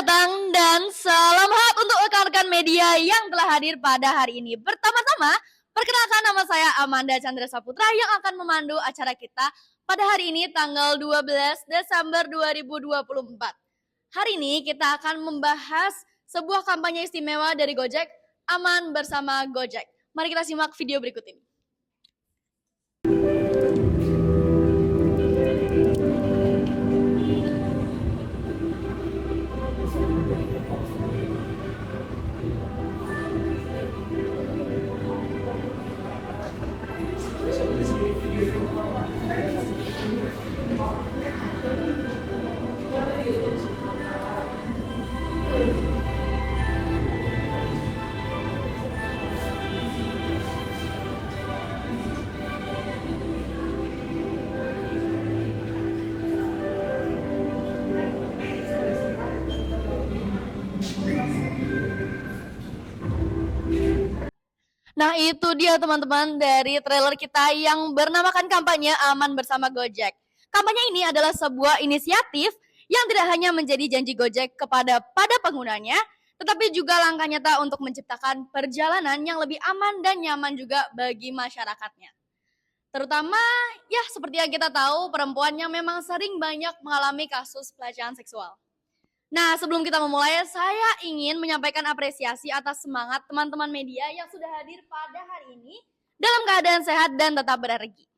datang dan salam hangat untuk rekan-rekan media yang telah hadir pada hari ini. Pertama-tama, perkenalkan nama saya Amanda Chandra Saputra yang akan memandu acara kita pada hari ini tanggal 12 Desember 2024. Hari ini kita akan membahas sebuah kampanye istimewa dari Gojek, Aman Bersama Gojek. Mari kita simak video berikut ini. Nah itu dia teman-teman dari trailer kita yang bernamakan kampanye Aman Bersama Gojek. Kampanye ini adalah sebuah inisiatif yang tidak hanya menjadi janji Gojek kepada penggunanya, tetapi juga langkah nyata untuk menciptakan perjalanan yang lebih aman dan nyaman juga bagi masyarakatnya. Terutama ya seperti yang kita tahu perempuan yang memang sering banyak mengalami kasus pelecehan seksual. Nah, sebelum kita memulai, saya ingin menyampaikan apresiasi atas semangat teman-teman media yang sudah hadir pada hari ini dalam keadaan sehat dan tetap berenergi.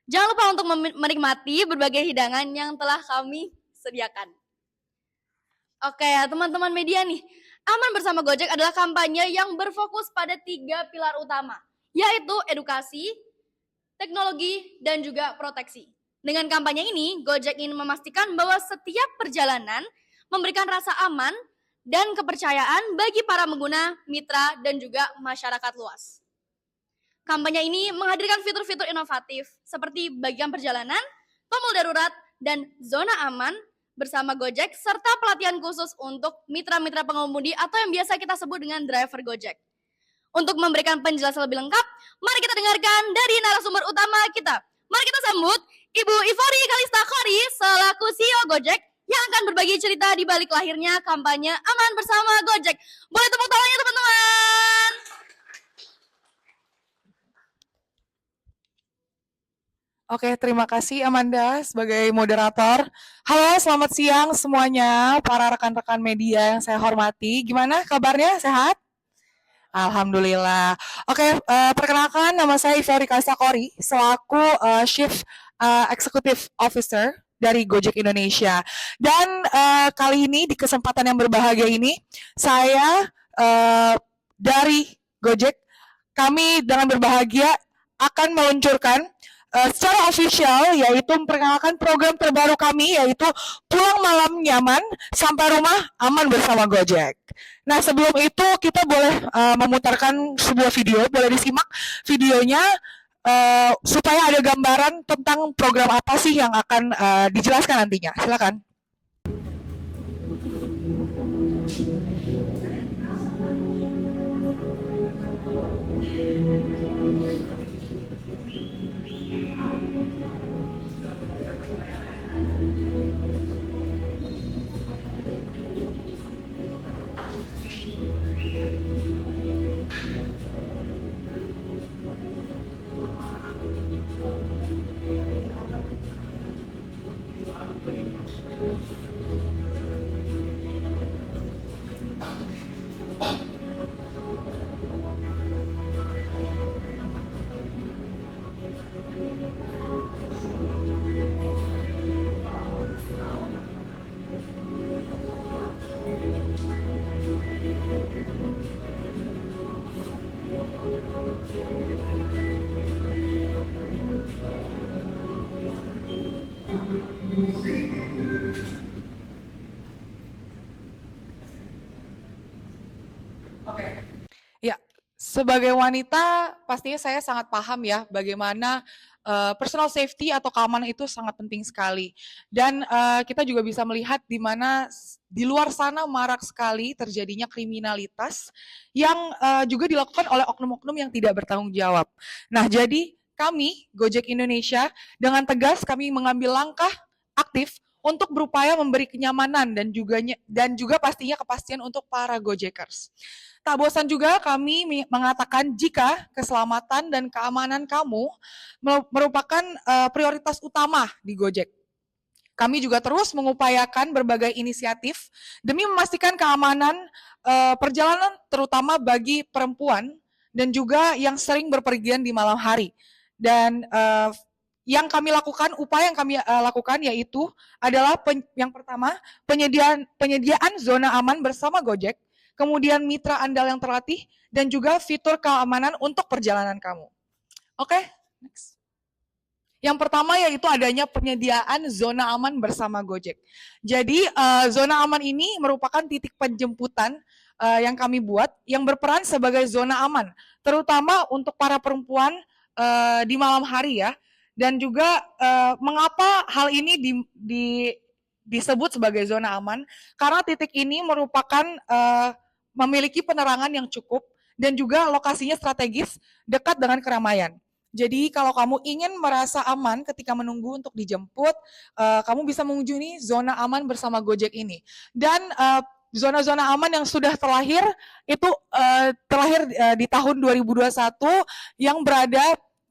Jangan lupa untuk menikmati berbagai hidangan yang telah kami sediakan. Oke ya, teman-teman media nih, Aman Bersama Gojek adalah kampanye yang berfokus pada 3 pilar utama, yaitu edukasi, teknologi, dan juga proteksi. Dengan kampanye ini, Gojek ingin memastikan bahwa setiap perjalanan memberikan rasa aman dan kepercayaan bagi para pengguna, mitra, dan juga masyarakat luas. Kampanye ini menghadirkan fitur-fitur inovatif seperti bagian perjalanan, tombol darurat, dan zona aman bersama Gojek, serta pelatihan khusus untuk mitra-mitra pengemudi atau yang biasa kita sebut dengan driver Gojek. Untuk memberikan penjelasan lebih lengkap, mari kita dengarkan dari narasumber utama kita. Mari kita sambut Ibu Ivori Kalista Khori selaku CEO Gojek yang akan berbagi cerita di balik lahirnya kampanye Aman Bersama Gojek. Boleh tepuk tangannya teman-teman. Oke, terima kasih Amanda sebagai moderator. Halo, selamat siang semuanya, para rekan-rekan media yang saya hormati. Gimana kabarnya? Sehat? Alhamdulillah. Oke, perkenalkan nama saya Ivori Kalista Khori selaku Chief Executive Officer dari Gojek Indonesia. Dan kali ini di kesempatan yang berbahagia ini, saya dari Gojek, kami dengan berbahagia akan meluncurkan secara official, yaitu memperkenalkan program terbaru kami, yaitu Pulang Malam Nyaman Sampai Rumah Aman Bersama Gojek. Nah, sebelum itu kita boleh memutarkan sebuah video, boleh disimak videonya supaya ada gambaran tentang program apa sih yang akan dijelaskan nantinya. Silakan. Ya, sebagai wanita pastinya saya sangat paham ya bagaimana personal safety atau keamanan itu sangat penting sekali. Dan kita juga bisa melihat di mana di luar sana marak sekali terjadinya kriminalitas yang juga dilakukan oleh oknum-oknum yang tidak bertanggung jawab. Nah, jadi kami Gojek Indonesia dengan tegas kami mengambil langkah aktif untuk berupaya memberi kenyamanan dan juga pastinya kepastian untuk para Gojekers. Tak bosan juga kami mengatakan jika keselamatan dan keamanan kamu merupakan prioritas utama di Gojek. Kami juga terus mengupayakan berbagai inisiatif demi memastikan keamanan perjalanan terutama bagi perempuan dan juga yang sering berpergian di malam hari. Dan yang kami lakukan, upaya yang kami lakukan yaitu adalah yang pertama penyediaan zona aman bersama Gojek, kemudian mitra andal yang terlatih, dan juga fitur keamanan untuk perjalanan kamu. Oke, next. Yang pertama yaitu adanya penyediaan zona aman bersama Gojek. Jadi zona aman ini merupakan titik penjemputan yang kami buat yang berperan sebagai zona aman, terutama untuk para perempuan di malam hari ya. Dan juga mengapa hal ini disebut sebagai zona aman? Karena titik ini merupakan memiliki penerangan yang cukup dan juga lokasinya strategis dekat dengan keramaian. Jadi kalau kamu ingin merasa aman ketika menunggu untuk dijemput, kamu bisa mengunjungi zona aman bersama Gojek ini. Dan zona-zona aman yang sudah terlahir itu terlahir di tahun 2021 yang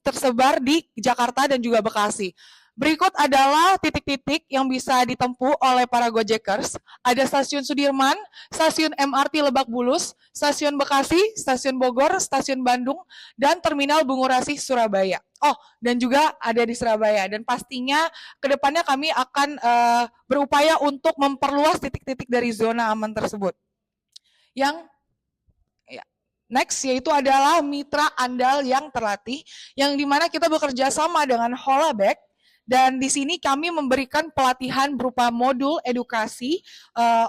tersebar di Jakarta dan juga Bekasi. Berikut adalah titik-titik yang bisa ditempuh oleh para Gojekers. Ada stasiun Sudirman, stasiun MRT Lebak Bulus, stasiun Bekasi, stasiun Bogor, stasiun Bandung, dan terminal Bungurasi Surabaya. Oh, dan juga ada di Surabaya. Dan pastinya kedepannya kami akan berupaya untuk memperluas titik-titik dari zona aman tersebut. Yang next yaitu adalah mitra andal yang terlatih, yang dimana kita bekerja sama dengan Holabek. Dan di sini kami memberikan pelatihan berupa modul edukasi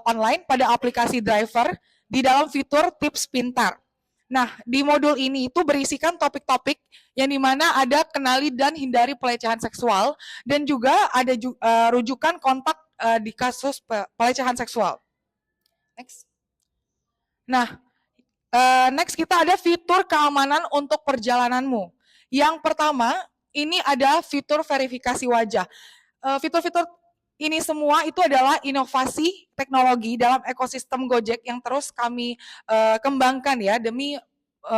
online pada aplikasi driver di dalam fitur tips pintar. Nah, di modul ini itu berisikan topik-topik yang dimana ada kenali dan hindari pelecehan seksual dan juga ada rujukan kontak di kasus pelecehan seksual. Next. Nah, next kita ada fitur keamanan untuk perjalananmu. Yang pertama, ini ada fitur verifikasi wajah. Fitur-fitur ini semua itu adalah inovasi teknologi dalam ekosistem Gojek yang terus kami kembangkan ya demi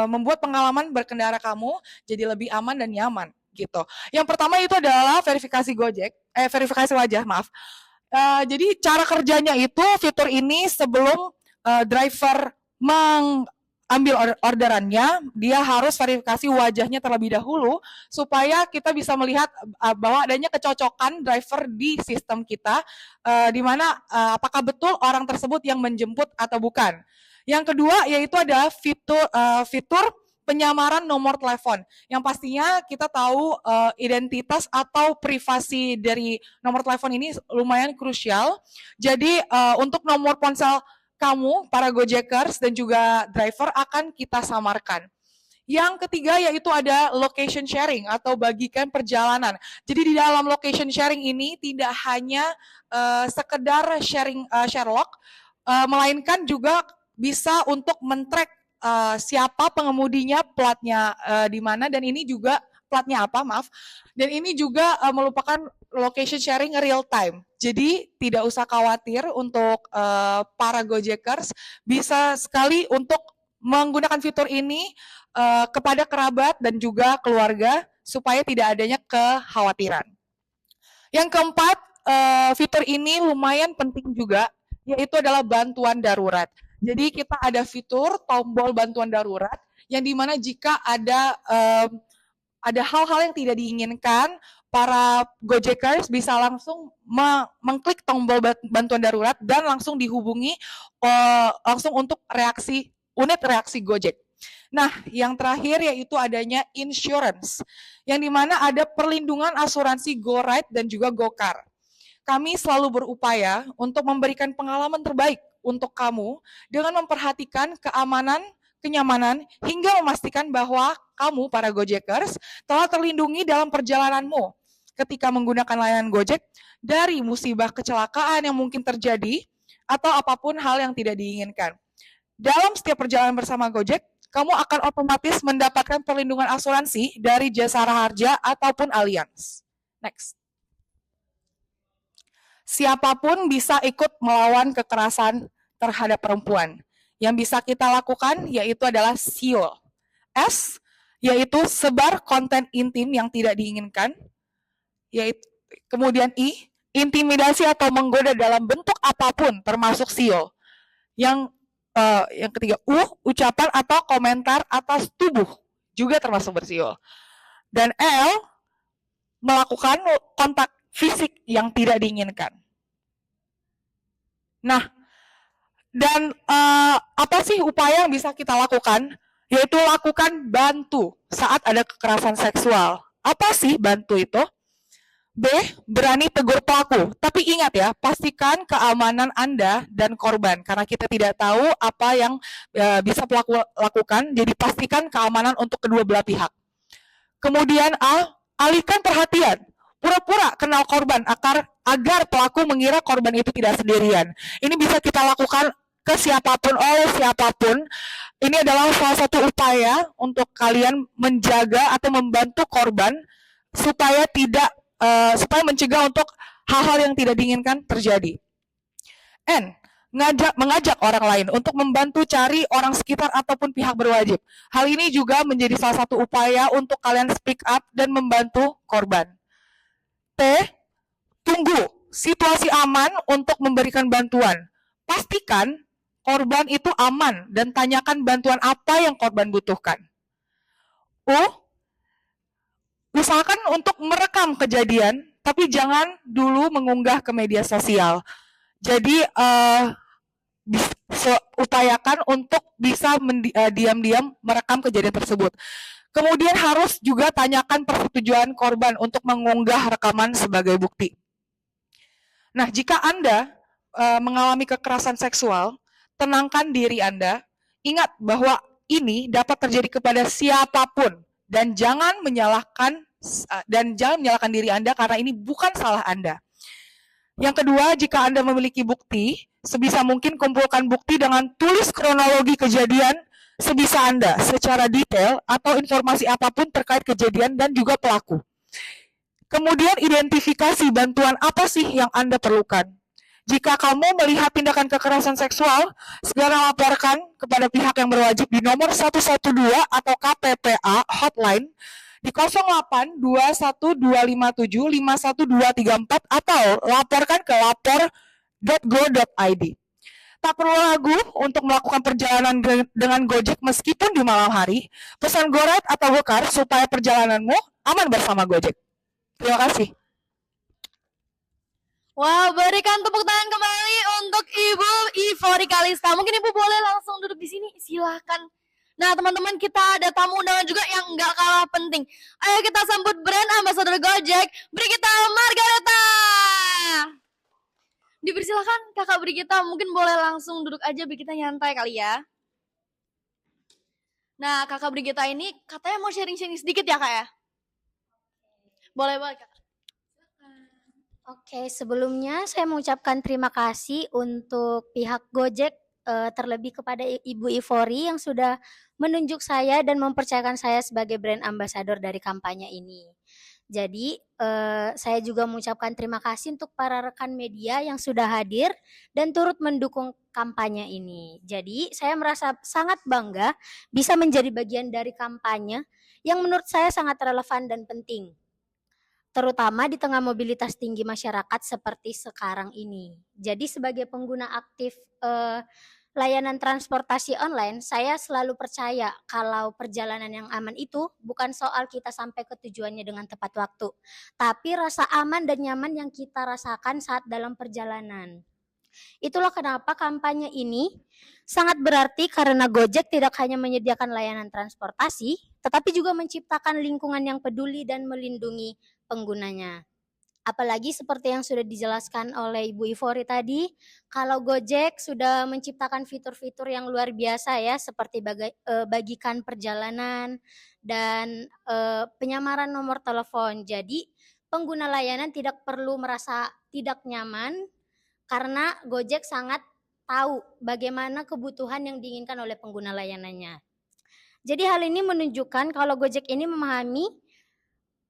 membuat pengalaman berkendara kamu jadi lebih aman dan nyaman gitu. Yang pertama itu adalah verifikasi wajah, maaf. Jadi cara kerjanya itu fitur ini sebelum driver ambil orderannya, dia harus verifikasi wajahnya terlebih dahulu supaya kita bisa melihat bahwa adanya kecocokan driver di sistem kita, di mana apakah betul orang tersebut yang menjemput atau bukan. Yang kedua yaitu ada fitur penyamaran nomor telepon, yang pastinya kita tahu identitas atau privasi dari nomor telepon ini lumayan krusial. Jadi untuk nomor ponsel kamu, para Gojekers dan juga driver akan kita samarkan. Yang ketiga yaitu ada location sharing atau bagikan perjalanan. Jadi di dalam location sharing ini tidak hanya sekedar share log, melainkan juga bisa untuk men-track siapa pengemudinya, platnya di mana, dan ini juga platnya apa, maaf. Dan ini juga merupakan location sharing real time. Jadi tidak usah khawatir untuk para Gojekers, bisa sekali untuk menggunakan fitur ini kepada kerabat dan juga keluarga supaya tidak adanya kekhawatiran. Yang keempat, fitur ini lumayan penting juga, yaitu adalah bantuan darurat. Jadi kita ada fitur tombol bantuan darurat yang dimana jika ada hal-hal yang tidak diinginkan, para Gojekers bisa langsung mengklik tombol bantuan darurat dan langsung dihubungi langsung untuk unit reaksi Gojek. Nah, yang terakhir yaitu adanya insurance, yang dimana ada perlindungan asuransi GoRide dan juga GoCar. Kami selalu berupaya untuk memberikan pengalaman terbaik untuk kamu dengan memperhatikan keamanan, kenyamanan, hingga memastikan bahwa kamu, para Gojekers, telah terlindungi dalam perjalananmu ketika menggunakan layanan Gojek dari musibah kecelakaan yang mungkin terjadi atau apapun hal yang tidak diinginkan. Dalam setiap perjalanan bersama Gojek, kamu akan otomatis mendapatkan perlindungan asuransi dari Jasara Harja ataupun Allianz. Next. siapapun bisa ikut melawan kekerasan terhadap perempuan. Yang bisa kita lakukan yaitu adalah SEAL. S yaitu sebar konten intim yang tidak diinginkan, yaitu kemudian I, intimidasi atau menggoda dalam bentuk apapun termasuk SEAL. Yang ketiga U, ucapan atau komentar atas tubuh juga termasuk bersiul. Dan L, melakukan kontak fisik yang tidak diinginkan. Nah, dan apa sih upaya yang bisa kita lakukan? Yaitu lakukan bantu saat ada kekerasan seksual. Apa sih bantu itu? B, berani tegur pelaku. Tapi ingat ya, pastikan keamanan Anda dan korban. Karena kita tidak tahu apa yang bisa pelaku lakukan, jadi pastikan keamanan untuk kedua belah pihak. Kemudian A, alihkan perhatian. Pura-pura kenal korban agar pelaku mengira korban itu tidak sendirian. Ini bisa kita lakukan ke siapapun, oleh siapapun. Ini adalah salah satu upaya untuk kalian menjaga atau membantu korban supaya supaya mencegah untuk hal-hal yang tidak diinginkan terjadi. N, mengajak orang lain untuk membantu cari orang sekitar ataupun pihak berwajib. Hal ini juga menjadi salah satu upaya untuk kalian speak up dan membantu korban. T, tunggu situasi aman untuk memberikan bantuan. Pastikan korban itu aman dan tanyakan bantuan apa yang korban butuhkan. U, usahakan untuk merekam kejadian, tapi jangan dulu mengunggah ke media sosial. Jadi upayakan untuk bisa diam-diam merekam kejadian tersebut. Kemudian harus juga tanyakan persetujuan korban untuk mengunggah rekaman sebagai bukti. Nah, jika Anda mengalami kekerasan seksual, tenangkan diri Anda. Ingat bahwa ini dapat terjadi kepada siapapun dan jangan menyalahkan diri Anda karena ini bukan salah Anda. Yang kedua, jika Anda memiliki bukti, sebisa mungkin kumpulkan bukti dengan tulis kronologi kejadian sebisa Anda secara detail atau informasi apapun terkait kejadian dan juga pelaku. Kemudian identifikasi bantuan apa sih yang Anda perlukan. Jika kamu melihat tindakan kekerasan seksual, segera laporkan kepada pihak yang berwajib di nomor 112 atau KPPA hotline di 08 21257 51234 atau laporkan ke lapor.go.id. Tak perlu ragu untuk melakukan perjalanan dengan Gojek meskipun di malam hari. Pesan GoRide atau GoCar supaya perjalananmu aman bersama Gojek. Terima kasih. Wow, berikan tepuk tangan kembali untuk Ibu Ivori Kalista. Mungkin Ibu boleh langsung duduk di sini, silahkan. Nah, teman-teman, kita ada tamu undangan juga yang nggak kalah penting. Ayo kita sambut brand ambassador Gojek, Brigita Margareta. Dipersilakan Kakak Brigita, mungkin boleh langsung duduk aja, Brigita nyantai kali ya. Nah, Kakak Brigita ini katanya mau sharing-sharing sedikit ya, Kak ya? Boleh, Kak. Oke, sebelumnya saya mengucapkan terima kasih untuk pihak Gojek, terlebih kepada Ibu Ivori yang sudah menunjuk saya dan mempercayakan saya sebagai brand ambassador dari kampanye ini. Jadi, saya juga mengucapkan terima kasih untuk para rekan media yang sudah hadir dan turut mendukung kampanye ini. Jadi, saya merasa sangat bangga bisa menjadi bagian dari kampanye yang menurut saya sangat relevan dan penting, terutama di tengah mobilitas tinggi masyarakat seperti sekarang ini. Jadi sebagai pengguna aktif layanan transportasi online, saya selalu percaya kalau perjalanan yang aman itu bukan soal kita sampai ke tujuannya dengan tepat waktu, tapi rasa aman dan nyaman yang kita rasakan saat dalam perjalanan. Itulah kenapa kampanye ini sangat berarti karena Gojek tidak hanya menyediakan layanan transportasi, tetapi juga menciptakan lingkungan yang peduli dan melindungi penggunanya. Apalagi seperti yang sudah dijelaskan oleh Ibu Ivori tadi, kalau Gojek sudah menciptakan fitur-fitur yang luar biasa ya, seperti bagikan perjalanan dan penyamaran nomor telepon. Jadi pengguna layanan tidak perlu merasa tidak nyaman karena Gojek sangat tahu bagaimana kebutuhan yang diinginkan oleh pengguna layanannya. Jadi hal ini menunjukkan kalau Gojek ini memahami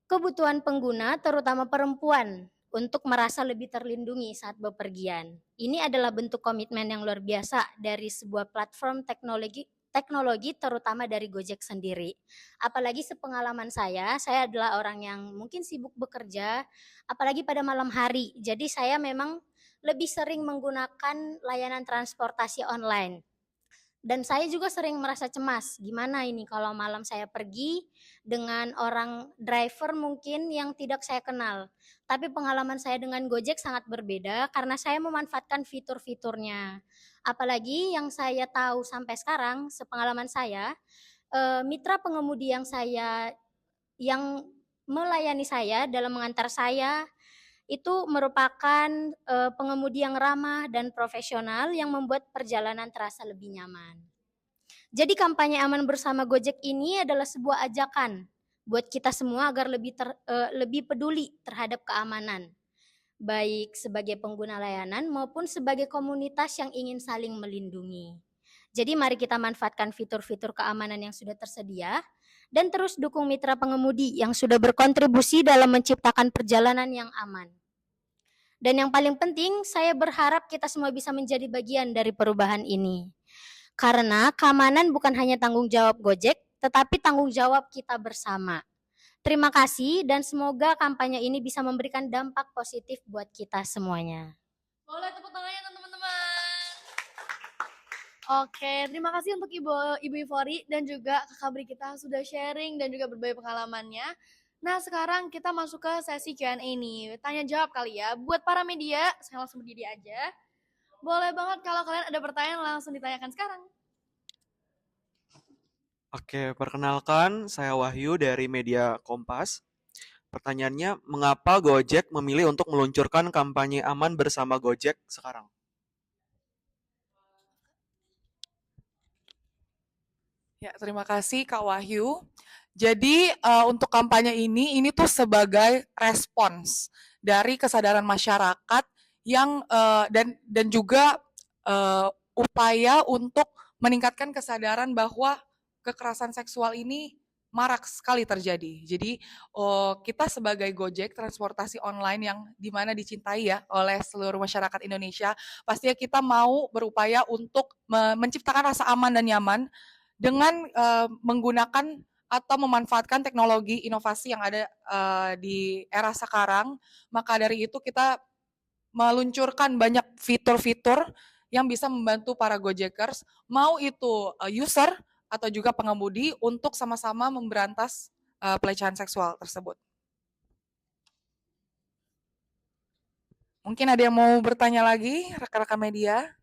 kebutuhan pengguna, terutama perempuan, untuk merasa lebih terlindungi saat bepergian. Ini adalah bentuk komitmen yang luar biasa dari sebuah platform teknologi terutama dari Gojek sendiri. Apalagi sepengalaman saya adalah orang yang mungkin sibuk bekerja, apalagi pada malam hari. Jadi saya memang lebih sering menggunakan layanan transportasi online. Dan saya juga sering merasa cemas, gimana ini kalau malam saya pergi dengan orang driver mungkin yang tidak saya kenal. Tapi pengalaman saya dengan Gojek sangat berbeda karena saya memanfaatkan fitur-fiturnya. Apalagi yang saya tahu sampai sekarang, sepengalaman saya, mitra pengemudi yang melayani saya dalam mengantar saya itu merupakan pengemudi yang ramah dan profesional yang membuat perjalanan terasa lebih nyaman. Jadi kampanye aman bersama Gojek ini adalah sebuah ajakan buat kita semua agar lebih peduli terhadap keamanan, baik sebagai pengguna layanan maupun sebagai komunitas yang ingin saling melindungi. Jadi mari kita manfaatkan fitur-fitur keamanan yang sudah tersedia dan terus dukung mitra pengemudi yang sudah berkontribusi dalam menciptakan perjalanan yang aman. Dan yang paling penting, saya berharap kita semua bisa menjadi bagian dari perubahan ini. Karena keamanan bukan hanya tanggung jawab Gojek, tetapi tanggung jawab kita bersama. Terima kasih dan semoga kampanye ini bisa memberikan dampak positif buat kita semuanya. Boleh tepuk tangannya teman-teman. Oke, terima kasih untuk Ibu Ifori dan juga Kakak Bri kita sudah sharing dan juga berbagi pengalamannya. Nah, sekarang kita masuk ke sesi Q&A nih. Tanya jawab kali ya. Buat para media, saya langsung berdiri aja. Boleh banget kalau kalian ada pertanyaan langsung ditanyakan sekarang. Oke, perkenalkan saya Wahyu dari Media Kompas. Pertanyaannya, mengapa Gojek memilih untuk meluncurkan kampanye aman bersama Gojek sekarang? Ya, terima kasih Kak Wahyu. Jadi untuk kampanye ini tuh sebagai respons dari kesadaran masyarakat yang dan juga upaya untuk meningkatkan kesadaran bahwa kekerasan seksual ini marak sekali terjadi. Jadi kita sebagai Gojek transportasi online yang dimana dicintai ya oleh seluruh masyarakat Indonesia, pastinya kita mau berupaya untuk menciptakan rasa aman dan nyaman dengan menggunakan atau memanfaatkan teknologi inovasi yang ada di era sekarang. Maka dari itu kita meluncurkan banyak fitur-fitur yang bisa membantu para Gojekers, mau itu user atau juga pengemudi untuk sama-sama memberantas pelecehan seksual tersebut. Mungkin ada yang mau bertanya lagi, rekan-rekan media?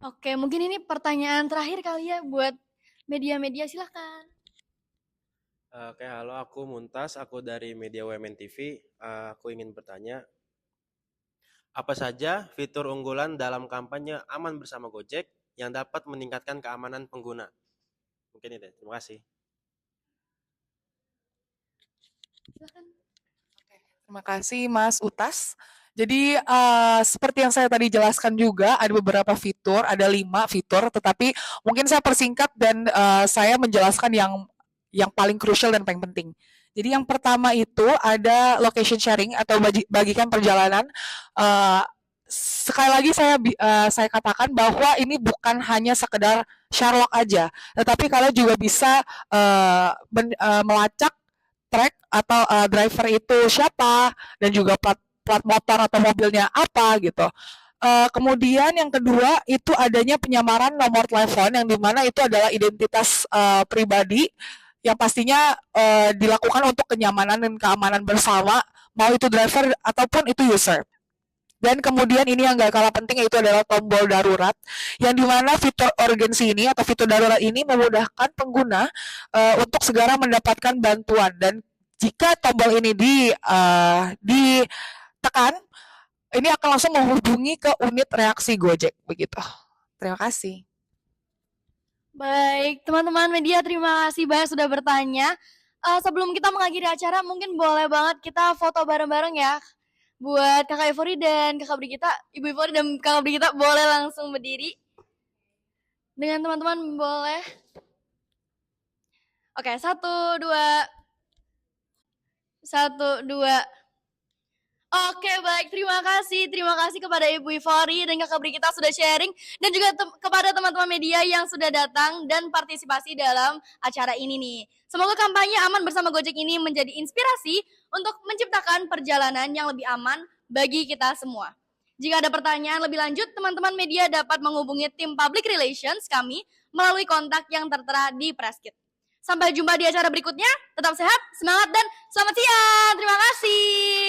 Oke, mungkin ini pertanyaan terakhir kali ya buat media-media, silahkan. Oke, halo, aku Muntas, aku dari Media WMN TV. Aku ingin bertanya, apa saja fitur unggulan dalam kampanye aman bersama Gojek yang dapat meningkatkan keamanan pengguna? Mungkin itu, terima kasih. Silahkan. Terima kasih Mas Utas. Jadi seperti yang saya tadi jelaskan juga ada beberapa fitur, ada 5 fitur, tetapi mungkin saya persingkat dan saya menjelaskan yang paling krusial dan paling penting. Jadi yang pertama itu ada location sharing atau bagikan perjalanan. Sekali lagi saya katakan bahwa ini bukan hanya sekedar Sherlock aja, tetapi kalian juga bisa melacak track atau driver itu siapa dan juga plat motor atau mobilnya apa gitu. Kemudian yang kedua itu adanya penyamaran nomor telepon yang dimana itu adalah identitas pribadi yang pastinya dilakukan untuk kenyamanan dan keamanan bersama, mau itu driver ataupun itu user. Dan kemudian ini yang gak kalah penting yaitu adalah tombol darurat yang dimana fitur urgensi ini atau fitur darurat ini memudahkan pengguna untuk segera mendapatkan bantuan, dan jika tombol ini ditekan, ini akan langsung menghubungi ke unit reaksi Gojek begitu. Terima kasih. Baik, teman-teman media, terima kasih banyak sudah bertanya. Sebelum kita mengakhiri acara, mungkin boleh banget kita foto bareng-bareng ya. Buat Kakak Ifori dan Kakak Bri kita, Ibu Ifori dan Kakak Bri kita boleh langsung berdiri. Dengan teman-teman boleh. Oke, 1, 2. 1, 2. Oke, baik. Terima kasih. Terima kasih kepada Ibu Ifori dan Kakak Bri kita sudah sharing dan juga kepada teman-teman media yang sudah datang dan partisipasi dalam acara ini nih. Semoga kampanye Aman Bersama Gojek ini menjadi inspirasi untuk menciptakan perjalanan yang lebih aman bagi kita semua. Jika ada pertanyaan lebih lanjut, teman-teman media dapat menghubungi tim Public Relations kami melalui kontak yang tertera di Preskit. Sampai jumpa di acara berikutnya. Tetap sehat, semangat, dan selamat siang. Terima kasih.